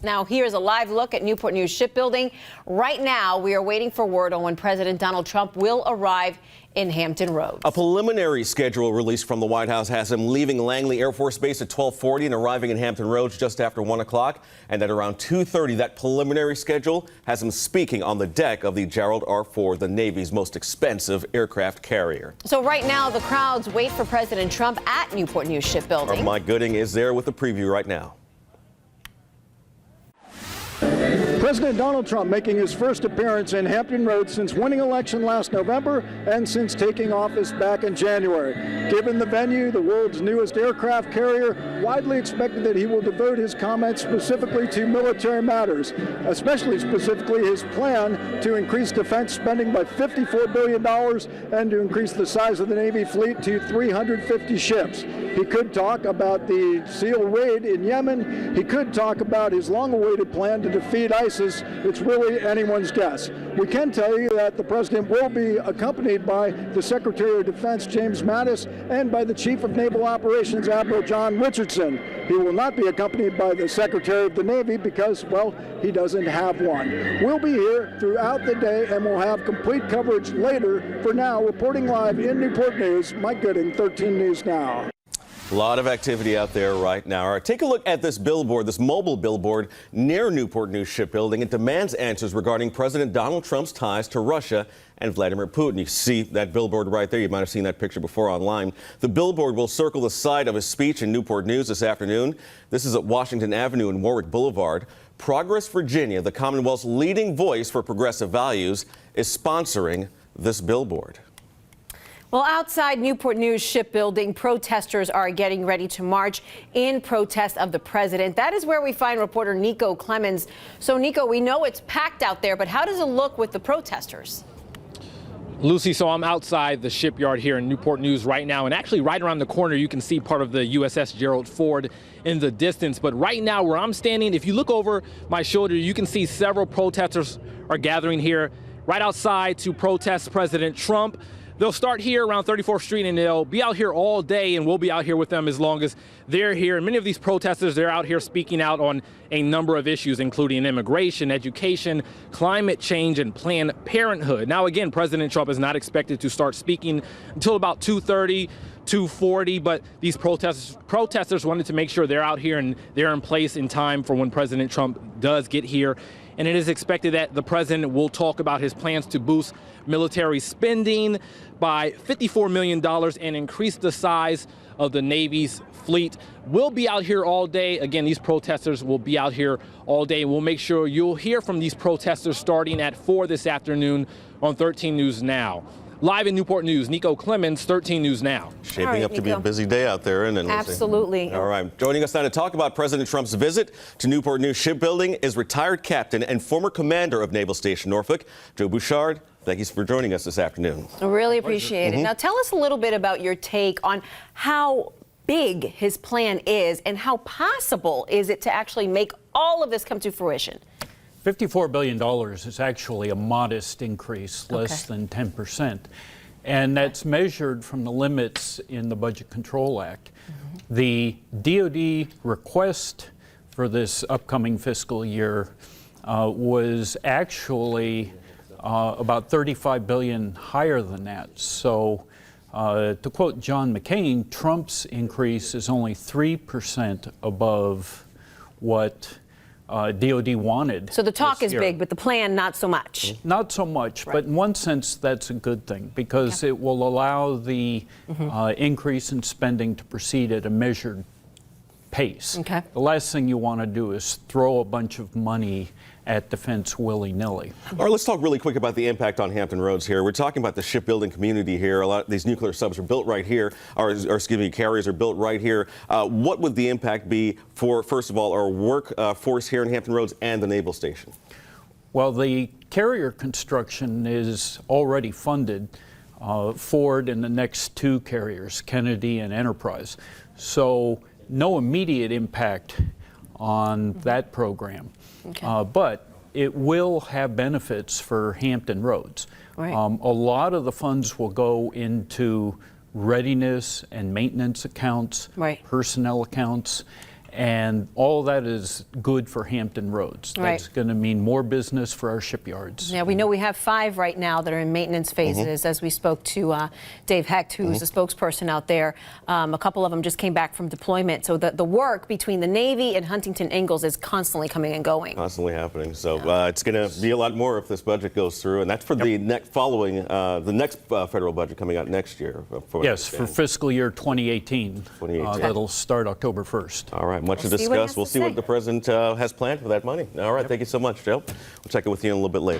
Now, here's a live look at Newport-News shipbuilding. Right now, we are waiting for word on when President Donald Trump will arrive in Hampton Roads. A preliminary schedule released from the White House has him leaving Langley Air Force Base at 12:40 and arriving in Hampton Roads just after 1 o'clock. And at around 2:30, that preliminary schedule has him speaking on the deck of the Gerald R. Ford, the Navy's most expensive aircraft carrier. So right now, the crowds wait for President Trump at Newport-News shipbuilding. Our Mike Gooding is there with the preview right now. President Donald Trump making his first appearance in Hampton Roads since winning election last November and since taking office back in January. Given the venue, the world's newest aircraft carrier, widely expected that he will devote his comments specifically to military matters, especially specifically his plan to increase defense spending by $54 billion and to increase the size of the Navy fleet to 350 ships. He could talk about the SEAL raid in Yemen. He could talk about his long-awaited plan to defeat ISIS. It's really anyone's guess. We can tell you that the president will be accompanied by the Secretary of Defense, James Mattis, and by the Chief of Naval Operations, Admiral John Richardson. He will not be accompanied by the Secretary of the Navy because, well, he doesn't have one. We'll be here throughout the day and we'll have complete coverage later. For now, reporting live in Newport News, Mike Gooding, 13 News Now. A lot of activity out there right now. All right, take a look at this billboard, this mobile billboard near Newport-News shipbuilding. It demands answers regarding President Donald Trump's ties to Russia and Vladimir Putin. You see that billboard right there. You might have seen that picture before online. The billboard will circle the site of his speech in Newport-News this afternoon. This is at Washington Avenue and Warwick Boulevard. Progress Virginia, the Commonwealth's leading voice for progressive values, is sponsoring this billboard. Well, outside Newport-News shipbuilding, protesters are getting ready to march in protest of the president. That is where we find reporter Nico Clemens. So, Nico, we know it's packed out there, but how does it look with the protesters? Lucy, so I'm outside the shipyard here in Newport-News right now, and actually right around the corner you can see part of the USS Gerald Ford in the distance. But right now where I'm standing, if you look over my shoulder, you can see several protesters are gathering here right outside to protest President Trump. They'll start here around 34th Street and they'll be out here all day, and we'll be out here with them as long as they're here. And many of these protesters, they're out here speaking out on a number of issues, including immigration, education, climate change, and Planned Parenthood. Now, again, President Trump is not expected to start speaking until about 2:30, 2:40, but these protesters wanted to make sure they're out here and they're in place in time for when President Trump does get here. And it is expected that the president will talk about his plans to boost military spending by $54 million and increase the size of the Navy's fleet. We'll be out here all day. Again, these protesters will be out here all day. We'll make sure you'll hear from these protesters starting at 4 this afternoon on 13 News Now. Live in Newport News, Nico Clemens, 13 News Now. Shaping up to be a busy day out there, isn't it, Lucy? Absolutely. All right. Joining us now to talk about President Trump's visit to Newport-News shipbuilding is retired captain and former commander of Naval Station Norfolk, Joe Bouchard. Thank you for joining us this afternoon. I really appreciate it. Now, tell us a little bit about your take on how big his plan is and how possible is it to actually make all of this come to fruition? $54 billion is actually a modest increase, less than 10%. And that's measured from the limits in the Budget Control Act. The DoD request for this upcoming fiscal year was actually about $35 billion higher than that. So to quote John McCain, Trump's increase is only 3% above what DoD wanted. So the talk is big, but the plan not so much. Not so much, but in one sense that's a good thing because it will allow the increase in spending to proceed at a measured pace. The last thing you want to do is throw a bunch of money at defense willy-nilly. All right, let's talk really quick about the impact on Hampton Roads here. We're talking about the shipbuilding community here. A lot of these nuclear subs are built right here, or excuse me, carriers are built right here. What would the impact be for, first of all, our workforce here in Hampton Roads and the naval station? Well, the carrier construction is already funded. Ford and the next two carriers, Kennedy and Enterprise. So no immediate impact on that program. But it will have benefits for Hampton Roads. A lot of the funds will go into readiness and maintenance accounts, personnel accounts, And all that is good for Hampton Roads. Right. That's going to mean more business for our shipyards. Yeah, we know we have 5 right now that are in maintenance phases, as we spoke to Dave Hecht, who's the spokesperson out there. A couple of them just came back from deployment. So the work between the Navy and Huntington Ingalls is constantly coming and going. Constantly happening. So it's going to be a lot more if this budget goes through. And that's for the next the next federal budget coming out next year. Yes, for fiscal year 2018. 2018. That'll start October 1st. All right, much to We'll see what he discuss. has We'll to see say. what the president has planned for that money. All right, thank you so much, Joe. We'll check in with you in a little bit later.